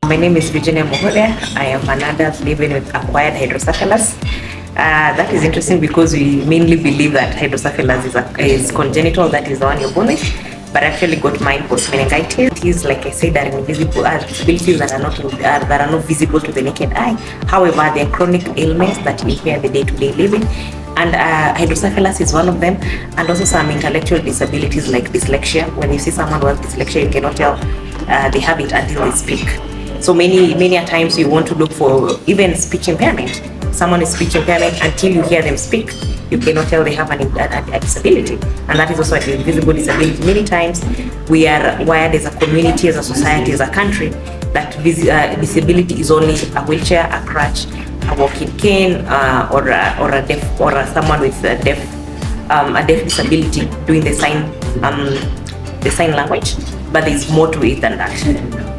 My name is Virginia Muhuthia. I am an adult living with acquired hydrocephalus. That is interesting because we mainly believe that hydrocephalus is congenital, that is the one you're born with, but actually got mine post-meningitis. It is, like I said, are invisible, disabilities that are not visible to the naked eye. However, they are chronic ailments that impair the day-to-day living, and hydrocephalus is one of them, and also some intellectual disabilities like dyslexia. When you see someone who has dyslexia, you cannot tell they have it until they speak. So many a times you want to look for even speech impairment. Someone is speech impairment, until you hear them speak, you cannot tell they have a disability, and that is also an invisible disability. Many times we are wired as a community, as a society, as a country, that disability is only a wheelchair, a crutch, a walking cane, or a deaf, or someone with a deaf disability doing the sign language. But there is more to it than that.